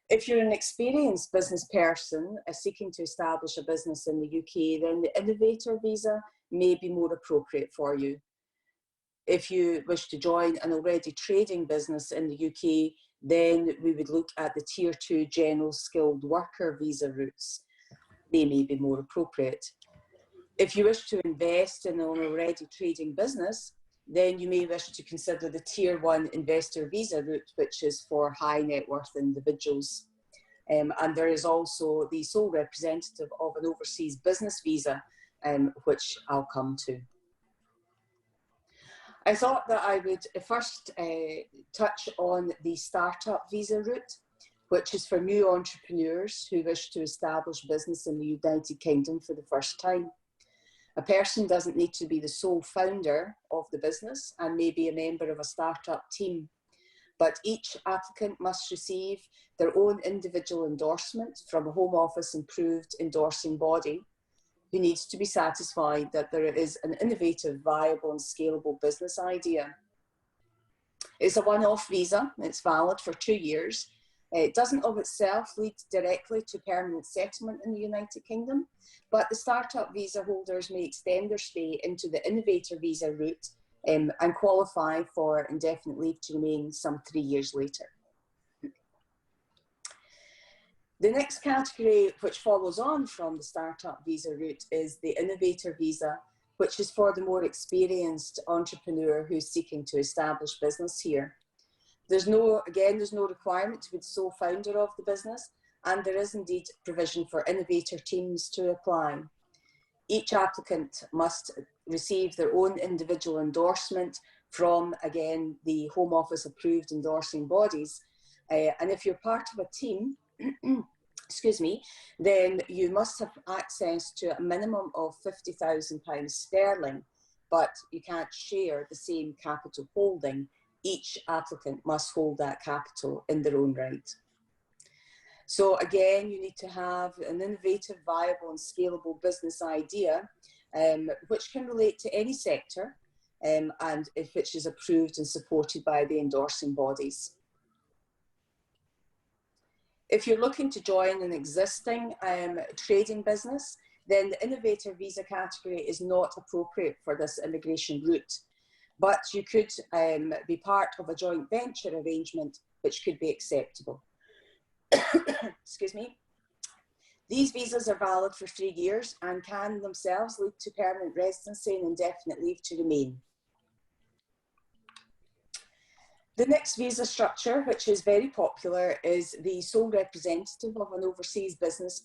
If you're an experienced business person seeking to establish a business in the UK, then the innovator visa may be more appropriate for you. If you wish to join an already trading business in the UK, then we would look at the Tier 2 General Skilled Worker visa routes. They may be more appropriate. If you wish to invest in an already trading business, then you may wish to consider the Tier 1 Investor visa route, which is for high net worth individuals. And there is also the sole representative of an overseas business visa, which I'll come to. I thought that I would first touch on the startup visa route, which is for new entrepreneurs who wish to establish business in the United Kingdom for the first time. A person doesn't need to be the sole founder of the business and may be a member of a startup team, but each applicant must receive their own individual endorsement from a Home Office approved endorsing body, who needs to be satisfied that there is an innovative, viable and scalable business idea. It's a one-off visa, it's valid for 2 years. It doesn't of itself lead directly to permanent settlement in the United Kingdom, but the startup visa holders may extend their stay into the innovator visa route and qualify for indefinite leave to remain some 3 years later. The next category, which follows on from the startup visa route, is the innovator visa, which is for the more experienced entrepreneur who's seeking to establish business here. There's no requirement to be the sole founder of the business, and there is indeed provision for innovator teams to apply. Each applicant must receive their own individual endorsement from, again, the Home Office approved endorsing bodies. And if you're part of a team, excuse me, then you must have access to a minimum of £50,000 sterling, but you can't share the same capital holding. Each applicant must hold that capital in their own right. So again, you need to have an innovative, viable and scalable business idea, which can relate to any sector and which is approved and supported by the endorsing bodies. If you're looking to join an existing trading business, then the innovator visa category is not appropriate for this immigration route. But you could be part of a joint venture arrangement, which could be acceptable. Excuse me. These visas are valid for 3 years and can themselves lead to permanent residency and indefinite leave to remain. The next visa structure, which is very popular, is the sole representative of an overseas business,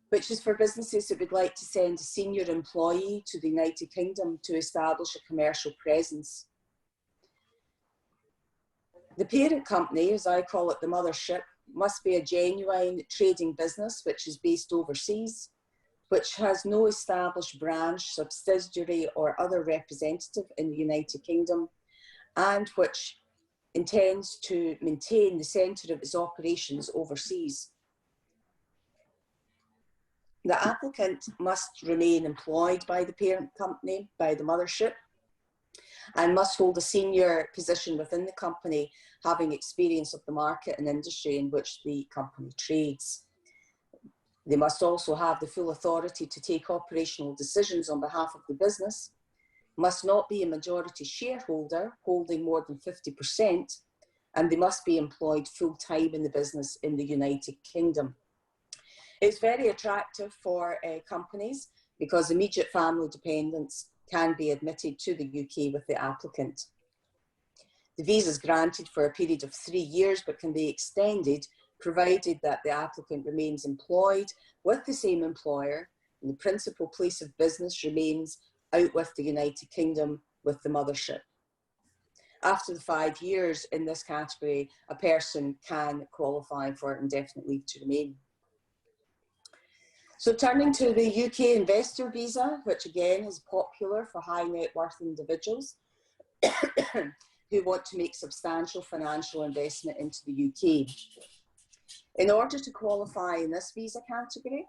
which is for businesses that would like to send a senior employee to the United Kingdom to establish a commercial presence. The parent company, as I call it, the mothership, must be a genuine trading business which is based overseas, which has no established branch, subsidiary or other representative in the United Kingdom, and which intends to maintain the centre of its operations overseas. The applicant must remain employed by the parent company, by the mothership, and must hold a senior position within the company, having experience of the market and industry in which the company trades. They must also have the full authority to take operational decisions on behalf of the business, must not be a majority shareholder holding more than 50%, and they must be employed full-time in the business in the United Kingdom. It's very attractive for companies because immediate family dependents can be admitted to the UK with the applicant. The visa is granted for a period of 3 years but can be extended provided that the applicant remains employed with the same employer and the principal place of business remains out with the United Kingdom with the mothership. After the 5 years in this category, a person can qualify for indefinite leave to remain. So turning to the UK investor visa, which again is popular for high net worth individuals who want to make substantial financial investment into the UK. In order to qualify in this visa category,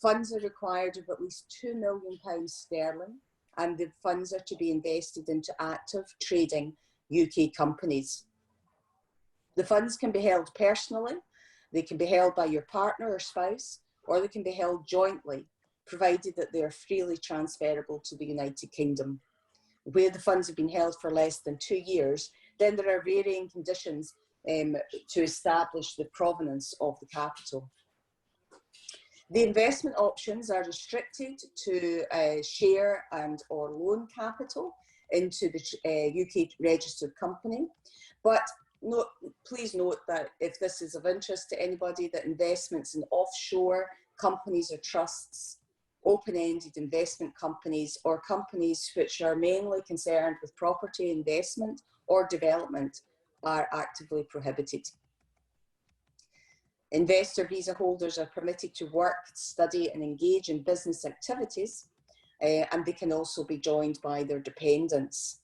funds are required of at least £2 million sterling, and the funds are to be invested into active trading UK companies. The funds can be held personally, they can be held by your partner or spouse, or they can be held jointly, provided that they are freely transferable to the United Kingdom. Where the funds have been held for less than 2 years, then there are varying conditions to establish the provenance of the capital. The investment options are restricted to share and or loan capital into the UK registered company, but please note that if this is of interest to anybody, that investments in offshore companies or trusts, open-ended investment companies, or companies which are mainly concerned with property investment or development are actively prohibited. Investor visa holders are permitted to work, study and engage in business activities, and they can also be joined by their dependents.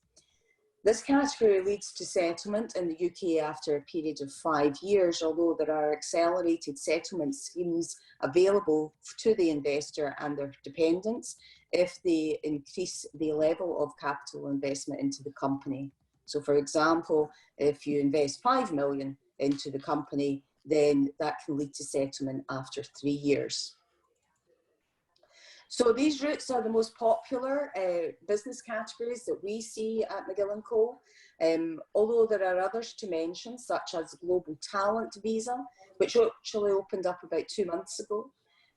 This category leads to settlement in the UK after a period of 5 years, although there are accelerated settlement schemes available to the investor and their dependents if they increase the level of capital investment into the company. So for example, if you invest 5 million into the company, then that can lead to settlement after 3 years. So these routes are the most popular business categories that we see at McGill & Co. Although there are others to mention, such as Global Talent Visa, which actually opened up about 2 months ago,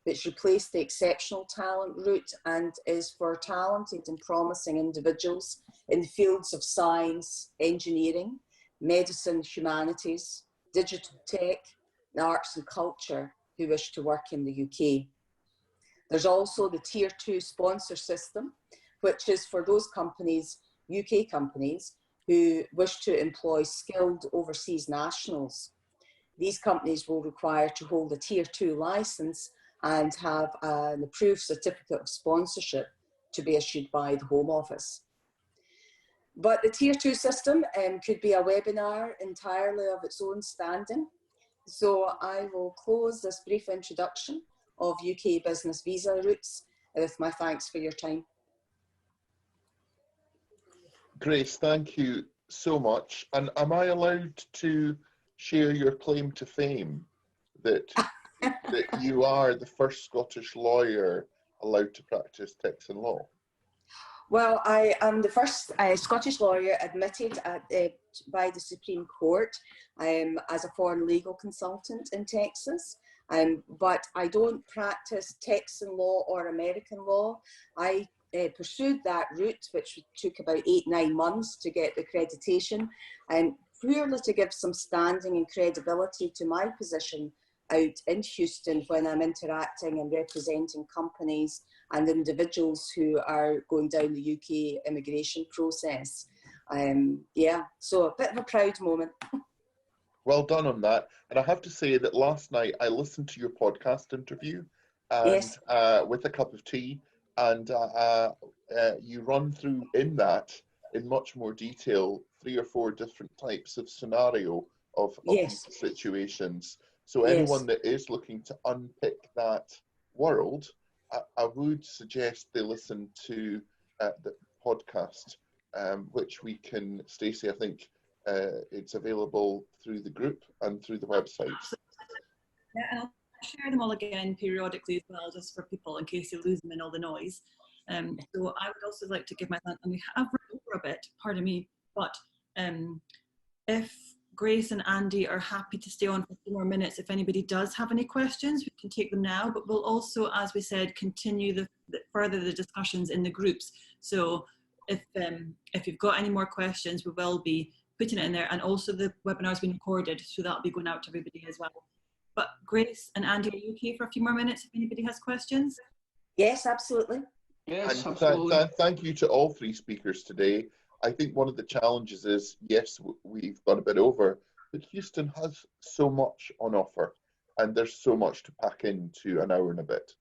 which replaced the Exceptional Talent route and is for talented and promising individuals in the fields of science, engineering, medicine, humanities, digital tech, arts and culture who wish to work in the UK. There's also the Tier 2 sponsor system, which is for those companies, UK companies, who wish to employ skilled overseas nationals. These companies will require to hold a Tier 2 license and have an approved certificate of sponsorship to be issued by the Home Office. But the Tier 2 system could be a webinar entirely of its own standing. So I will close this brief introduction of UK business visa routes with my thanks for your time. Grace, thank you so much. And am I allowed to share your claim to fame that, that you are the first Scottish lawyer allowed to practice Texan law? Well, I am the first Scottish lawyer admitted by the Supreme Court as a foreign legal consultant in Texas. But I don't practice Texan law or American law. I pursued that route, which took about 8-9 months to get the accreditation, and purely to give some standing and credibility to my position out in Houston when I'm interacting and representing companies and individuals who are going down the UK immigration process. Yeah, so a bit of a proud moment. Well done on that. And I have to say that last night I listened to your podcast interview and, yes, with a cup of tea, and you run through in that in much more detail 3 or 4 different types of scenario of yes, situations. So anyone, yes, that is looking to unpick that world I would suggest they listen to the podcast, which we can, Stacey, I think it's available through the group and through the website. Yeah, and I'll share them all again periodically as well, just for people in case you lose them in all the noise. So I would also like to give my thanks, and we have run over a bit, pardon me, but if Grace and Andy are happy to stay on for a few more minutes, if anybody does have any questions, we can take them now, but we'll also, as we said, continue further the discussions in the groups. So if you've got any more questions, we will be putting it in there, and also the webinar's been recorded, so that'll be going out to everybody as well. But Grace and Andy, are you okay for a few more minutes if anybody has questions? Yes, absolutely. Yes, And absolutely. thank you to all three speakers today. I think one of the challenges is, yes, we've gone a bit over, but Houston has so much on offer, and there's so much to pack into an hour and a bit.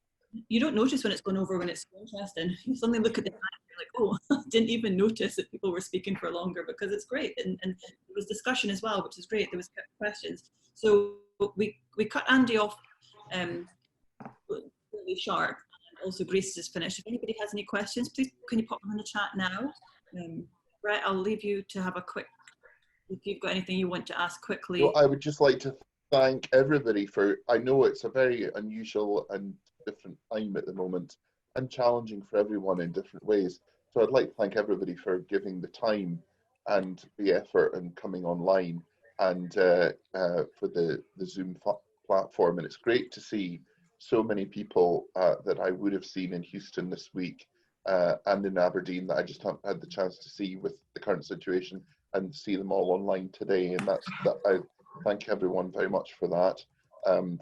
You don't notice when it's gone over when it's so interesting. You suddenly look at the time and you're like, oh, I didn't even notice that people were speaking for longer, because it's great. And there was discussion as well, which is great. There was questions. So we cut Andy off really sharp. And also Grace is finished. If anybody has any questions, please can you pop them in the chat now? Brett, I'll leave you to have a quick, if you've got anything you want to ask quickly. So I would just like to thank everybody for, I know it's a very unusual and different time at the moment, and challenging for everyone in different ways. So I'd like to thank everybody for giving the time and the effort and coming online, and for the Zoom platform. And it's great to see so many people that I would have seen in Houston this week and in Aberdeen that I just haven't had the chance to see with the current situation, and see them all online today. And I thank everyone very much for that,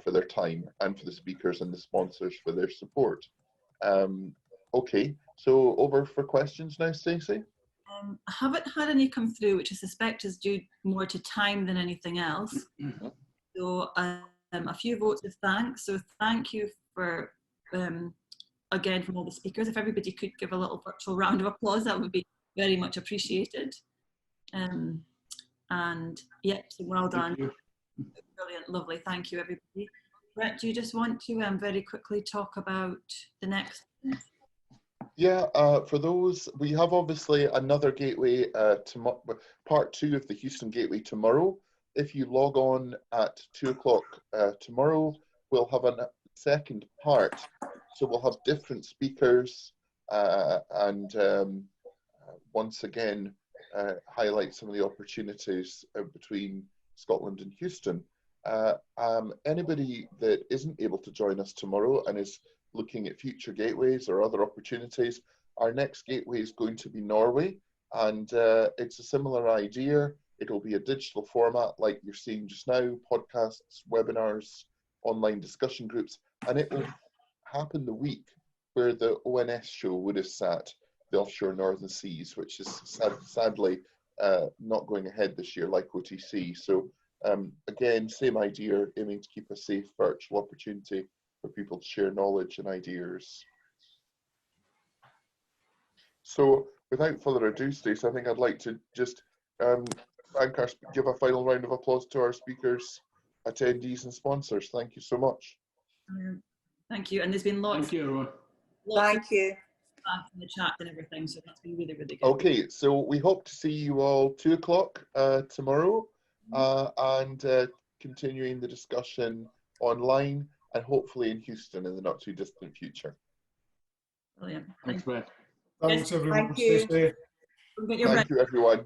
for their time, and for the speakers and the sponsors for their support. Okay, so over for questions now, Stacey. I haven't had any come through, which I suspect is due more to time than anything else. So a few votes of thanks. So thank you for, again, from all the speakers. If everybody could give a little virtual round of applause, that would be very much appreciated. And yeah, so well done. Brilliant, lovely. Thank you, everybody. Brett, do you just want to very quickly talk about the next? Yeah, for those, we have obviously another gateway, part 2 of the Houston Gateway tomorrow. If you log on at 2 o'clock tomorrow, we'll have a second part. So we'll have different speakers and once again, highlight some of the opportunities between Scotland and Houston. Anybody that isn't able to join us tomorrow and is looking at future gateways or other opportunities, our next gateway is going to be Norway, and it's a similar idea. It'll be a digital format like you're seeing just now, podcasts, webinars, online discussion groups, and it will happen the week where the ONS show would have sat, the Offshore Northern Seas, which is sadly not going ahead this year like OTC. So again, same idea, aiming to keep a safe virtual opportunity for people to share knowledge and ideas. So without further ado, Stacey, I think I'd like to just give a final round of applause to our speakers, attendees and sponsors. Thank you so much. Thank you. And there's been lots. Thank you, everyone. Thank you. In the chat and everything, so that's been really, really good. Okay, so we hope to see you all 2 o'clock tomorrow, and continuing the discussion online and hopefully in Houston in the not too distant future. Brilliant. Thanks, Thank Brett. Thanks, everyone. Thank you. Stay safe. you. Thank you, everyone.